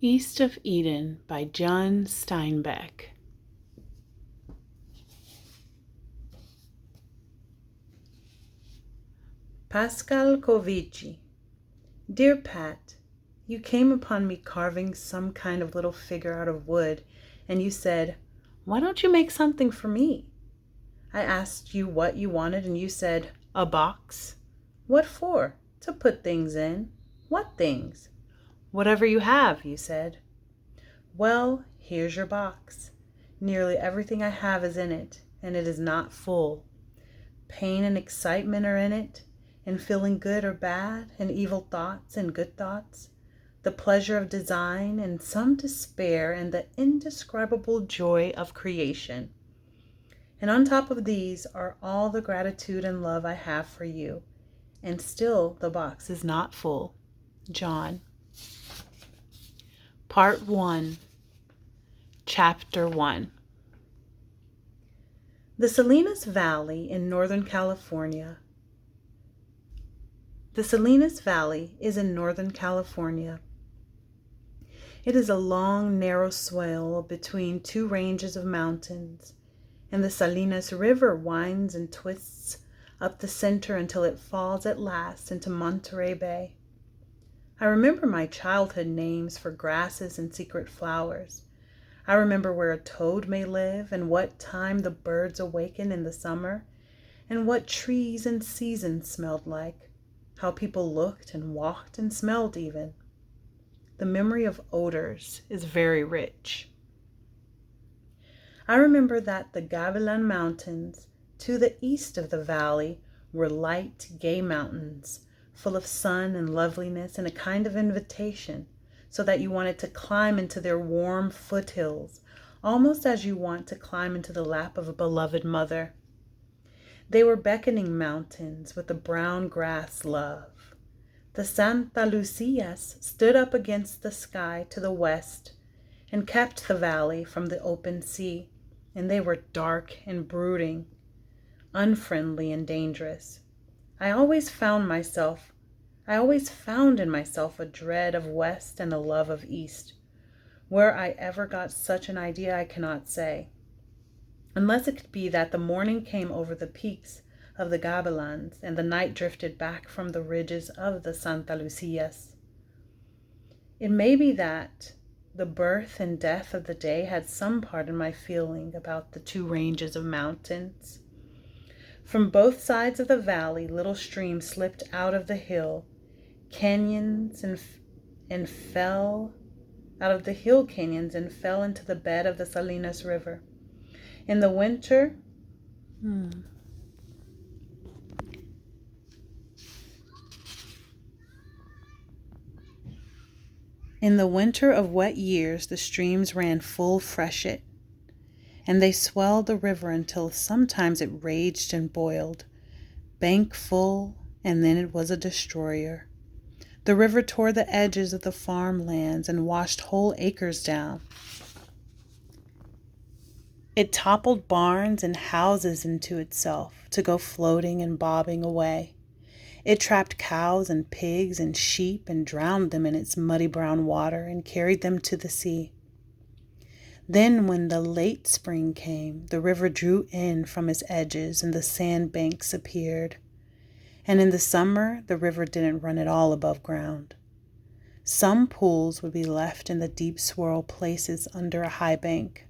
East of Eden by John Steinbeck. Pascal Covici. Dear Pat, you came upon me carving some kind of little figure out of wood, and you said, "Why don't you make something for me?" I asked you what you wanted, and you said, "A box." What for? To put things in. What things? Whatever you have, you said. Well, here's your box. Nearly everything I have is in it, and it is not full. Pain and excitement are in it, and feeling good or bad, and evil thoughts and good thoughts, the pleasure of design and some despair, and the indescribable joy of creation. And on top of these are all the gratitude and love I have for you, and still the box is not full. John. Part 1, Chapter 1. The Salinas Valley in Northern California. The Salinas Valley is in Northern California. It is a long, narrow swale between two ranges of mountains, and the Salinas River winds and twists up the center until it falls at last into Monterey Bay. I remember my childhood names for grasses and secret flowers. I remember where a toad may live, and what time the birds awaken in the summer, and what trees and seasons smelled like, how people looked and walked and smelled even. The memory of odors is very rich. I remember that the Gavilan Mountains to the east of the valley were light, gay mountains, full of sun and loveliness and a kind of invitation, so that you wanted to climb into their warm foothills, almost as you want to climb into the lap of a beloved mother. They were beckoning mountains with a brown grass love. The Santa Lucias stood up against the sky to the west and kept the valley from the open sea, and they were dark and brooding, unfriendly and dangerous. I always found in myself a dread of west and a love of east. Where I ever got such an idea I cannot say, unless it could be that the morning came over the peaks of the Gavilans and the night drifted back from the ridges of the Santa Lucias. It may be that the birth and death of the day had some part in my feeling about the two ranges of mountains. From both sides of the valley, little streams slipped out of the hill canyons and fell out of the hill canyons and fell into the bed of the Salinas River. In the winter, of wet years, the streams ran full freshet, and they swelled the river until sometimes it raged and boiled, bank full, and then it was a destroyer. The river tore the edges of the farmlands and washed whole acres down. It toppled barns and houses into itself to go floating and bobbing away. It trapped cows and pigs and sheep and drowned them in its muddy brown water and carried them to the sea. Then when the late spring came, the river drew in from its edges and the sand banks appeared. And in the summer, the river didn't run at all above ground. Some pools would be left in the deep swirl places under a high bank.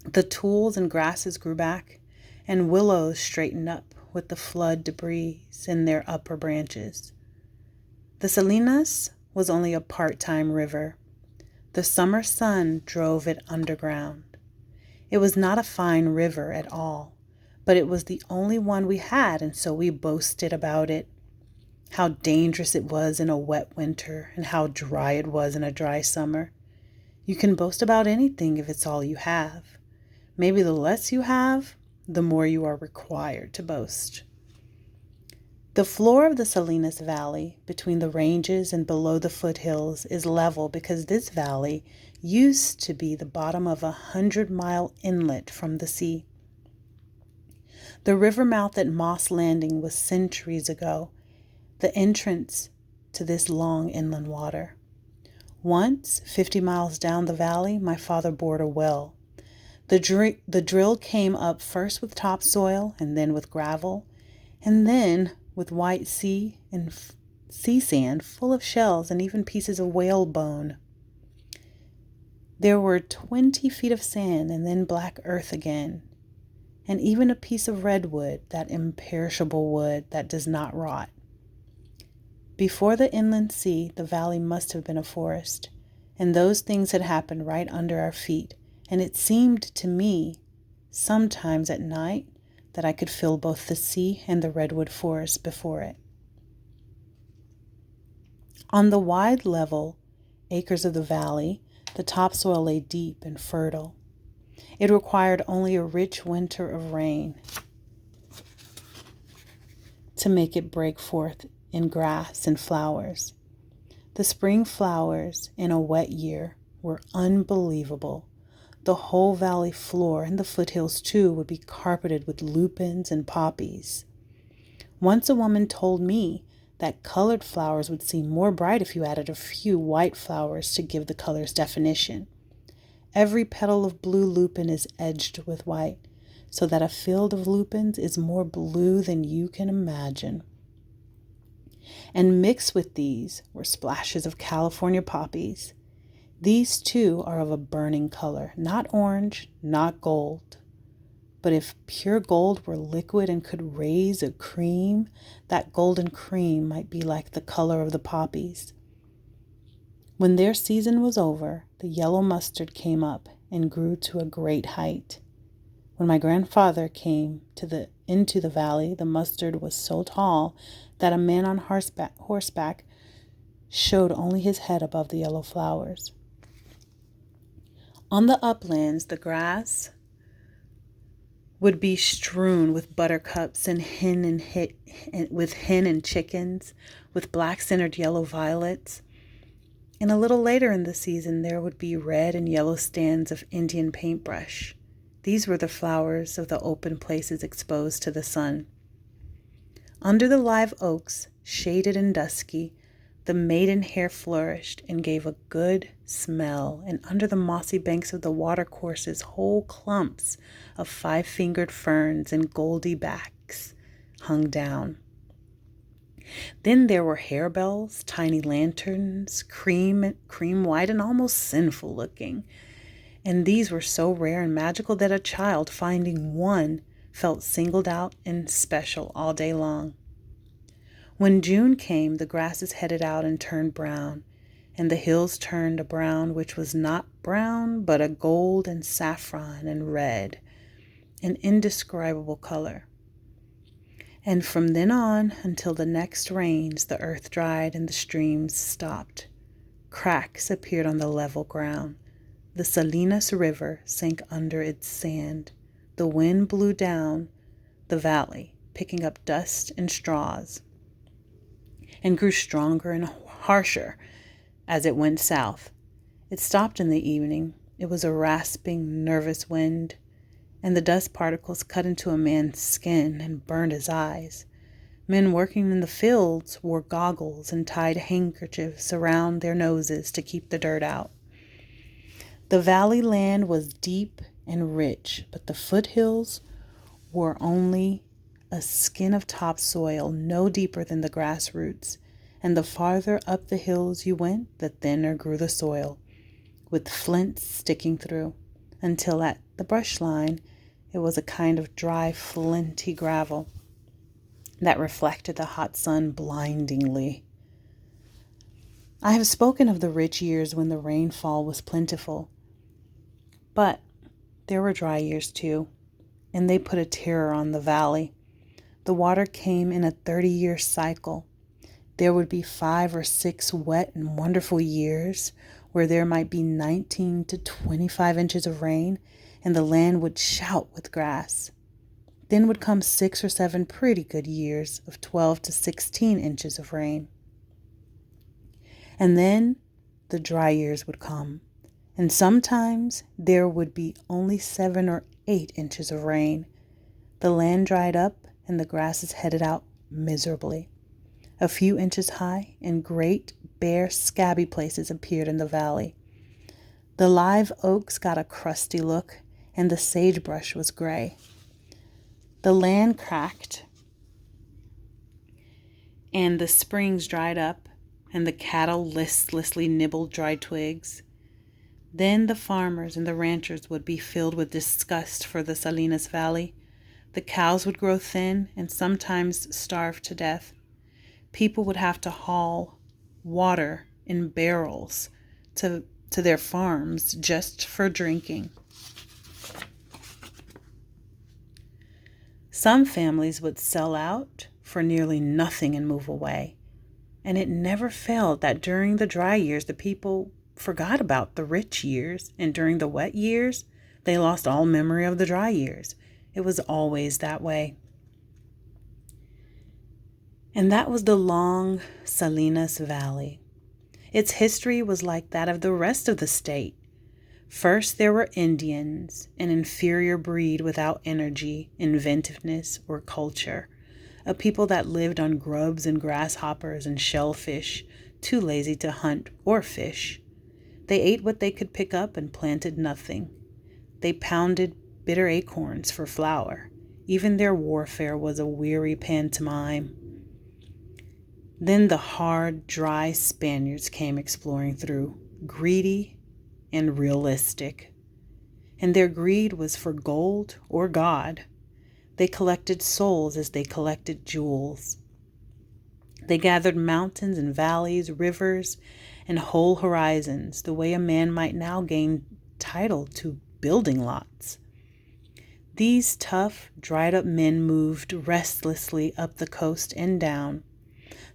The tules and grasses grew back, and willows straightened up with the flood debris in their upper branches. The Salinas was only a part-time river. The summer sun drove it underground. It was not a fine river at all, but it was the only one we had, and so we boasted about it. How dangerous it was in a wet winter, and how dry it was in a dry summer. You can boast about anything if it's all you have. Maybe the less you have, the more you are required to boast. The floor of the Salinas Valley, between the ranges and below the foothills, is level because this valley used to be the bottom of a 100-mile inlet from the sea. The river mouth at Moss Landing was centuries ago the entrance to this long inland water. Once, 50 miles down the valley, my father bored a well. The drill came up first with topsoil and then with gravel, and then with white sea and sea sand full of shells and even pieces of whale bone. There were 20 feet of sand and then black earth again, and even a piece of redwood, that imperishable wood that does not rot. Before the inland sea, the valley must have been a forest, and those things had happened right under our feet, and it seemed to me, sometimes at night, that I could feel both the sea and the redwood forest before it. On the wide level acres of the valley, the topsoil lay deep and fertile. It required only a rich winter of rain to make it break forth in grass and flowers. The spring flowers in a wet year were unbelievable. The whole valley floor and the foothills too would be carpeted with lupins and poppies. Once a woman told me that colored flowers would seem more bright if you added a few white flowers to give the color's definition. Every petal of blue lupin is edged with white, so that a field of lupins is more blue than you can imagine. And mixed with these were splashes of California poppies. These too are of a burning color, not orange, not gold. But if pure gold were liquid and could raise a cream, that golden cream might be like the color of the poppies. When their season was over, the yellow mustard came up and grew to a great height. When my grandfather came into the valley, the mustard was so tall that a man on horseback showed only his head above the yellow flowers. On the uplands, the grass would be strewn with buttercups and hen and chickens, with black-centered yellow violets. And a little later in the season, there would be red and yellow stands of Indian paintbrush. These were the flowers of the open places exposed to the sun. Under the live oaks, shaded and dusky, the maidenhair flourished and gave a good smell, and under the mossy banks of the watercourses, whole clumps of five-fingered ferns and goldy backs hung down. Then there were harebells, tiny lanterns, cream white and almost sinful looking. And these were so rare and magical that a child, finding one, felt singled out and special all day long. When June came, the grasses headed out and turned brown, and the hills turned a brown which was not brown, but a gold and saffron and red, an indescribable color. And from then on until the next rains, the earth dried and the streams stopped. Cracks appeared on the level ground. The Salinas River sank under its sand. The wind blew down the valley, picking up dust and straws, and grew stronger and harsher as it went south. It stopped in the evening. It was a rasping, nervous wind, and the dust particles cut into a man's skin and burned his eyes. Men working in the fields wore goggles and tied handkerchiefs around their noses to keep the dirt out. The valley land was deep and rich, but the foothills were only a skin of topsoil no deeper than the grass roots, and the farther up the hills you went, the thinner grew the soil, with flints sticking through, until at the brush line it was a kind of dry, flinty gravel that reflected the hot sun blindingly. I have spoken of the rich years when the rainfall was plentiful, but there were dry years too, and they put a terror on the valley. The water came in a 30-year cycle. There would be 5 or 6 wet and wonderful years where there might be 19 to 25 inches of rain, and the land would shout with grass. Then would come 6 or 7 pretty good years of 12 to 16 inches of rain. And then the dry years would come, and sometimes there would be only 7 or 8 inches of rain. The land dried up and the grasses headed out miserably. A few inches high, and great, bare, scabby places appeared in the valley. The live oaks got a crusty look, and the sagebrush was gray. The land cracked, and the springs dried up, and the cattle listlessly nibbled dry twigs. Then the farmers and the ranchers would be filled with disgust for the Salinas Valley. The cows would grow thin and sometimes starve to death. People would have to haul water in barrels to their farms just for drinking. Some families would sell out for nearly nothing and move away. And it never failed that during the dry years, the people forgot about the rich years, and during the wet years, they lost all memory of the dry years. It was always that way. And that was the long Salinas Valley. Its history was like that of the rest of the state. First, there were Indians, an inferior breed without energy, inventiveness, or culture. A people that lived on grubs and grasshoppers and shellfish, too lazy to hunt or fish. They ate what they could pick up and planted nothing. They pounded bitter acorns for flour. Even their warfare was a weary pantomime. Then the hard, dry Spaniards came exploring through, greedy and realistic. And their greed was for gold or God. They collected souls as they collected jewels. They gathered mountains and valleys, rivers, and whole horizons, the way a man might now gain title to building lots. These tough, dried-up men moved restlessly up the coast and down.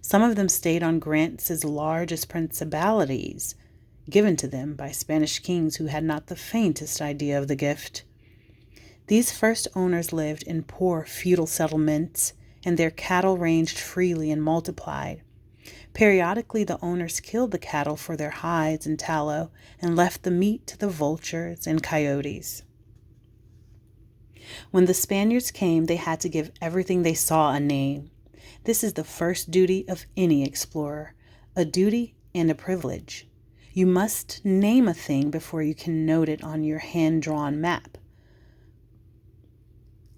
Some of them stayed on grants as large as principalities, given to them by Spanish kings who had not the faintest idea of the gift. These first owners lived in poor feudal settlements, and their cattle ranged freely and multiplied. Periodically, the owners killed the cattle for their hides and tallow and left the meat to the vultures and coyotes. When the Spaniards came, they had to give everything they saw a name. This is the first duty of any explorer, a duty and a privilege. You must name a thing before you can note it on your hand-drawn map.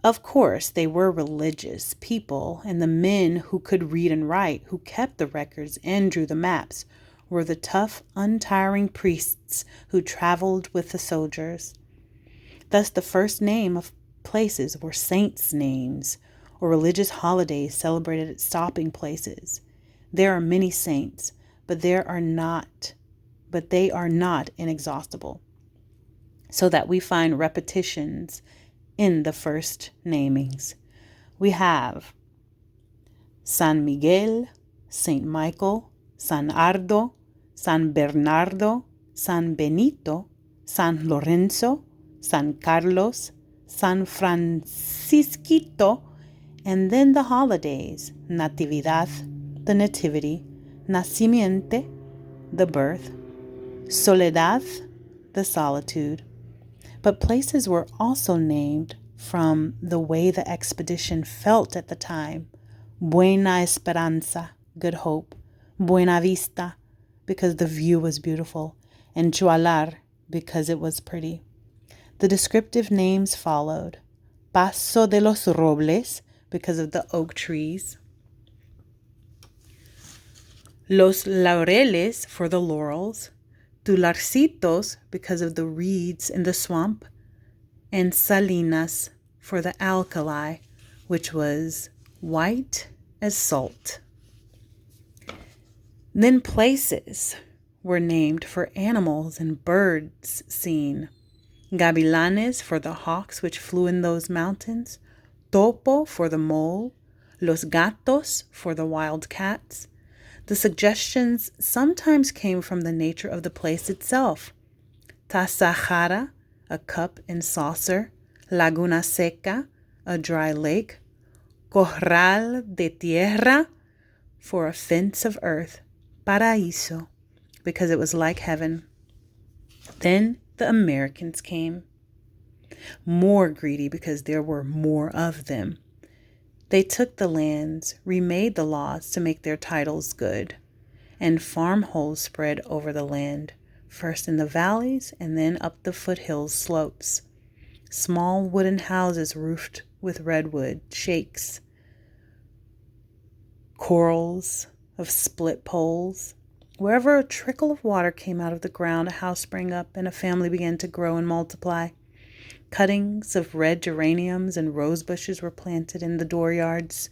Of course, they were religious people, and the men who could read and write, who kept the records and drew the maps, were the tough, untiring priests who traveled with the soldiers. Thus, the first name of places were saints' names, or religious holidays celebrated at stopping places. There are many saints, but they are not inexhaustible, so that we find repetitions in the first namings. We have San Miguel, Saint Michael, San Ardo, San Bernardo, San Benito, San Lorenzo, San Carlos, San Francisquito, and then the holidays, Natividad, the Nativity, Nacimiento, the birth, Soledad, the solitude. But places were also named from the way the expedition felt at the time. Buena Esperanza, good hope. Buena Vista, because the view was beautiful. And Chualar, because it was pretty. The descriptive names followed. Paso de los Robles, because of the oak trees. Los Laureles, for the laurels. Tularcitos, because of the reeds in the swamp. And Salinas, for the alkali, which was white as salt. Then places were named for animals and birds seen. Gavilanes, for the hawks which flew in those mountains. Topo, for the mole. Los gatos, for the wild cats. The suggestions sometimes came from the nature of the place itself. Tasajara, a cup and saucer. Laguna Seca, a dry lake. Corral de tierra, for a fence of earth. Paraíso, because it was like heaven. Then the Americans came. More greedy because there were more of them. They took the lands, remade the laws to make their titles good, and farm holes spread over the land, first in the valleys and then up the foothills slopes. Small wooden houses roofed with redwood shakes, corals of split poles. Wherever a trickle of water came out of the ground, a house sprang up and a family began to grow and multiply. Cuttings of red geraniums and rose bushes were planted in the dooryards.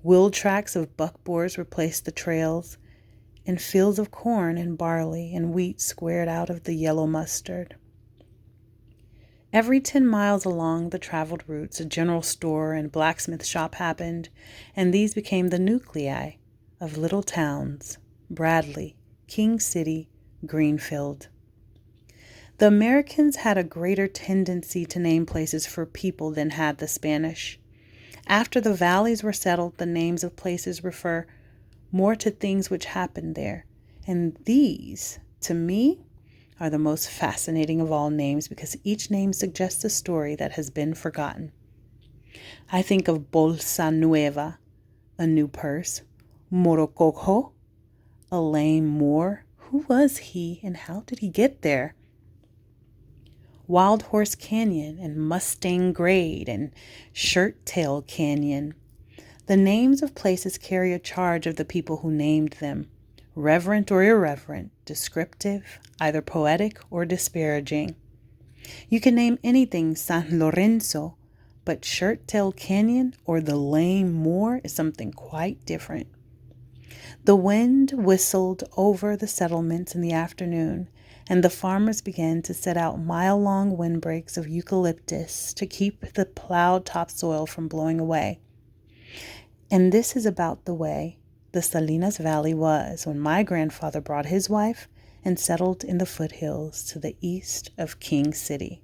Wheel tracks of buckboars replaced the trails, and fields of corn and barley and wheat squared out of the yellow mustard. Every 10 miles along the traveled routes, a general store and blacksmith shop happened, and these became the nuclei of little towns: Bradley, King City, Greenfield. The Americans had a greater tendency to name places for people than had the Spanish. After the valleys were settled, the names of places refer more to things which happened there. And these, to me, are the most fascinating of all names because each name suggests a story that has been forgotten. I think of Bolsa Nueva, a new purse; Morocojo, a lame Moor. Who was he and how did he get there? Wild Horse Canyon and Mustang Grade and Shirt Tail Canyon. The names of places carry a charge of the people who named them, reverent or irreverent, descriptive, either poetic or disparaging. You can name anything San Lorenzo, but Shirt Tail Canyon or the Lame Moor is something quite different. The wind whistled over the settlements in the afternoon, and the farmers began to set out mile-long windbreaks of eucalyptus to keep the plowed topsoil from blowing away. And this is about the way the Salinas Valley was when my grandfather brought his wife and settled in the foothills to the east of King City.